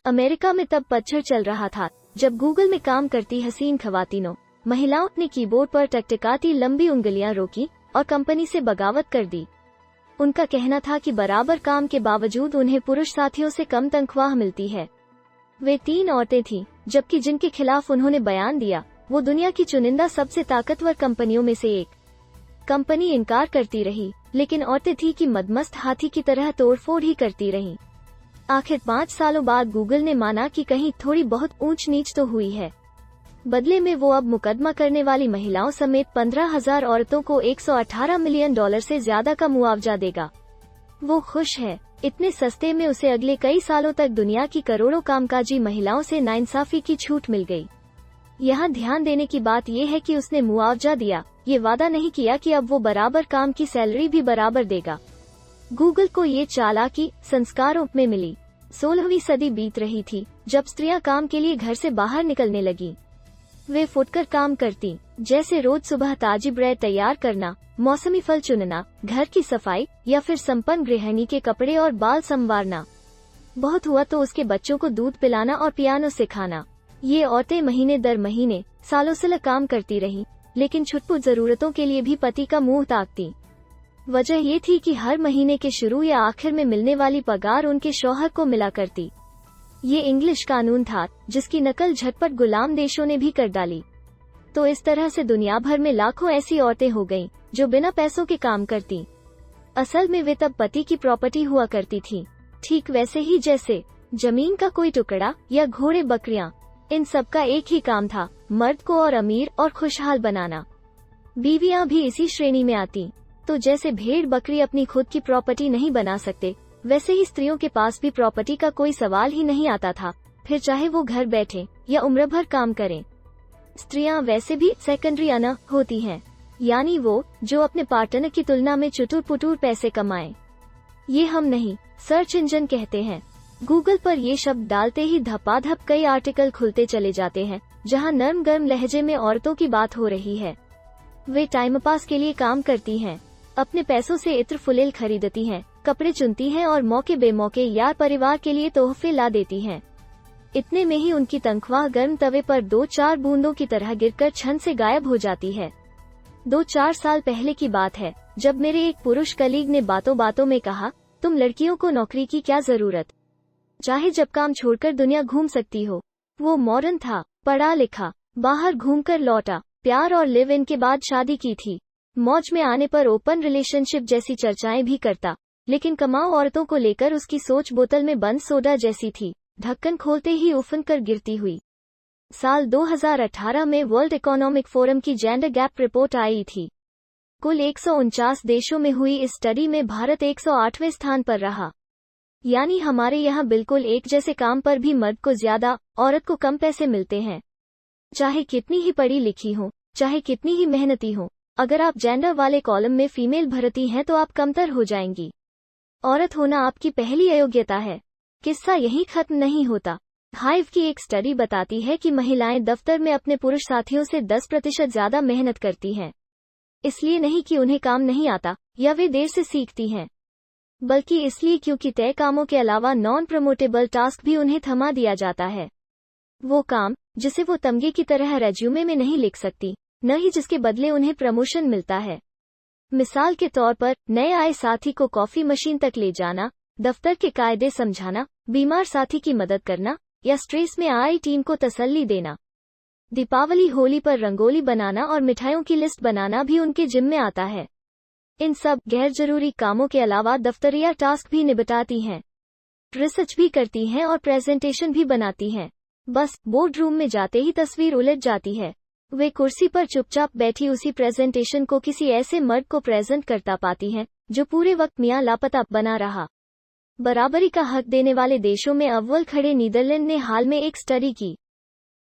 America में तब पतझड़ चल रहा था जब गूगल में काम करती हसीन खवातीनों महिलाओं ने कीबोर्ड पर टकटकाती लंबी उंगलियां रोकी और कंपनी से बगावत कर दी। उनका कहना था कि बराबर काम के बावजूद उन्हें पुरुष साथियों से कम तनख्वाह मिलती है। वे 3 औरतें थीं, जबकि जिनके खिलाफ उन्होंने बयान दिया वो दुनिया की चुनिंदा सबसे ताकतवर कंपनियों में से एक। कंपनी इनकार करती रही, लेकिन औरतें थी कि मदमस्त हाथी की तरह तोड़फोड़ ही करती रहीं। आखिर 5 सालों बाद गूगल ने माना कि कहीं थोड़ी बहुत ऊंच नीच तो हुई है। बदले में वो अब मुकदमा करने वाली महिलाओं समेत 15,000 औरतों को $118 मिलियन से ज्यादा का मुआवजा देगा। वो खुश है। इतने सस्ते में उसे अगले कई सालों तक दुनिया की करोड़ों कामकाजी महिलाओं से नाइंसाफी की छूट मिल गई। यहाँ ध्यान देने की बात यह है कि उसने मुआवजा दिया, ये वादा नहीं किया कि अब वो बराबर काम की सैलरी भी बराबर देगा। गूगल को ये चालाकी संस्कारों में मिली। 16वीं सदी बीत रही थी जब स्त्रियां काम के लिए घर से बाहर निकलने लगी। वे फुटकर काम करती, जैसे रोज सुबह ताजी ब्रेड तैयार करना, मौसमी फल चुनना, घर की सफाई या फिर संपन्न गृहिणी के कपड़े और बाल संवारना। बहुत हुआ तो उसके बच्चों को दूध पिलाना और पियानो सिखाना। ये औरतें महीने दर महीने सालों से काम करती रहीं, लेकिन छुटपुट जरूरतों के लिए भी पति का मुंह ताकती। वजह ये थी कि हर महीने के शुरू या आखिर में मिलने वाली पगार उनके शौहर को मिला करती। ये इंग्लिश कानून था जिसकी नकल झटपट गुलाम देशों ने भी कर डाली। तो इस तरह से दुनिया भर में लाखों ऐसी औरतें हो गईं जो बिना पैसों के काम करती। असल में वे तब पति की प्रॉपर्टी हुआ करती थीं, ठीक वैसे ही जैसे जमीन का कोई टुकड़ा या घोड़े बकरियां। इन सब का एक ही काम था, मर्द को और अमीर और खुशहाल बनाना। बीवियां भी इसी श्रेणी में आती। तो जैसे भेड़ बकरी अपनी खुद की प्रॉपर्टी नहीं बना सकते, वैसे ही स्त्रियों के पास भी प्रॉपर्टी का कोई सवाल ही नहीं आता था, फिर चाहे वो घर बैठे या उम्र भर काम करें। स्त्रियां वैसे भी सेकेंडरी अना होती हैं, यानी वो जो अपने पार्टनर की तुलना में चुटुर पुटुर पैसे कमाएं। ये हम नहीं, सर्च इंजन कहते हैं। गूगल पर ये शब्द डालते ही धपाधप कई आर्टिकल खुलते चले जाते हैं जहां नर्म गर्म लहजे में औरतों की बात हो रही है। वे टाइम पास के लिए काम करती हैं, अपने पैसों से इत्र फुलेल खरीदती हैं, कपड़े चुनती हैं और मौके बेमौके यार परिवार के लिए तोहफे ला देती हैं। इतने में ही उनकी तनख्वाह गर्म तवे पर 2-4 बूंदों की तरह गिरकर छन से गायब हो जाती है। 2-4 साल पहले की बात है जब मेरे एक पुरुष कलीग ने बातों बातों में कहा, तुम लड़कियों को नौकरी की क्या जरूरत, चाहे जब काम छोड़कर दुनिया घूम सकती हो। वो मॉडर्न था, पढ़ा लिखा, बाहर घूमकर लौटा, प्यार और लिव इन के बाद शादी की थी, मौज में आने पर ओपन रिलेशनशिप जैसी चर्चाएं भी करता, लेकिन कमाऊ औरतों को लेकर उसकी सोच बोतल में बंद सोडा जैसी थी, ढक्कन खोलते ही उफन कर गिरती हुई। साल 2018 में वर्ल्ड इकोनॉमिक फोरम की जेंडर गैप रिपोर्ट आई थी। कुल 149 देशों में हुई इस स्टडी में भारत 108वें स्थान पर रहा। यानी हमारे यहाँ बिल्कुल एक जैसे काम पर भी मर्द को ज्यादा, औरत को कम पैसे मिलते हैं। चाहे कितनी ही पढ़ी लिखी हो, चाहे कितनी ही मेहनती हो, अगर आप जेंडर वाले कॉलम में फीमेल भरती हैं तो आप कमतर हो जाएंगी। औरत होना आपकी पहली अयोग्यता है। किस्सा यहीं खत्म नहीं होता। हाइव की एक स्टडी बताती है कि महिलाएं दफ्तर में अपने पुरुष साथियों से 10% ज्यादा मेहनत करती हैं। इसलिए नहीं कि उन्हें काम नहीं आता या वे देर से सीखती हैं, बल्कि इसलिए क्योंकि तय कामों के अलावा नॉन प्रमोटेबल टास्क भी उन्हें थमा दिया जाता है। वो काम जिसे वो तमगे की तरह रेज्यूमे में नहीं लिख सकती, न ही जिसके बदले उन्हें प्रमोशन मिलता है। मिसाल के तौर पर नए आए साथी को कॉफी मशीन तक ले जाना, दफ्तर के कायदे समझाना, बीमार साथी की मदद करना या स्ट्रेस में आई टीम को तसल्ली देना। दीपावली होली पर रंगोली बनाना और मिठाइयों की लिस्ट बनाना भी उनके जिम्मे में आता है। इन सब गैर जरूरी कामों के अलावा दफ्तरिया टास्क भी निपटाती हैं, रिसर्च भी करती हैं और प्रेजेंटेशन भी बनाती हैं। बस बोर्ड रूम में जाते ही तस्वीर उलट जाती है। वे कुर्सी पर चुपचाप बैठी उसी प्रेजेंटेशन को किसी ऐसे मर्द को प्रेजेंट करता पाती हैं जो पूरे वक्त मियां लापता बना रहा। बराबरी का हक देने वाले देशों में अव्वल खड़े नीदरलैंड ने हाल में एक स्टडी की।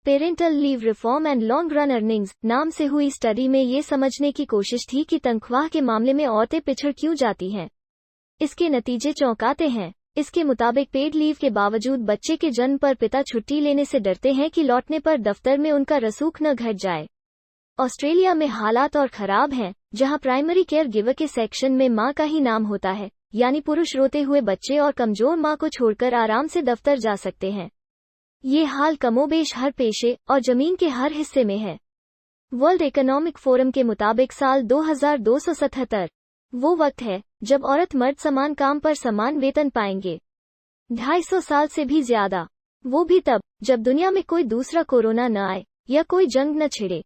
Parental leave reform and long run earnings नाम से हुई स्टडी में ये समझने की कोशिश थी कि तनख्वाह के मामले में औरतें पिछड़ क्यों जाती हैं। इसके नतीजे चौंकाते हैं। इसके मुताबिक पेड लीव के बावजूद बच्चे के जन्म पर पिता छुट्टी लेने से डरते हैं कि लौटने पर दफ्तर में उनका रसूख न घट जाए। ऑस्ट्रेलिया में हालात और खराब हैं, जहां प्राइमरी केयर गिवर के सेक्शन में मां का ही नाम होता है, यानी पुरुष रोते हुए बच्चे और कमजोर मां को छोड़कर आराम से दफ्तर जा सकते हैं। ये हाल कमोबेश हर पेशे और जमीन के हर हिस्से में है। वर्ल्ड इकोनॉमिक फोरम के मुताबिक साल 2277 वो वक्त है जब औरत मर्द समान काम पर समान वेतन पाएंगे। 250 साल से भी ज्यादा, वो भी तब जब दुनिया में कोई दूसरा कोरोना न आए या कोई जंग न छिड़े।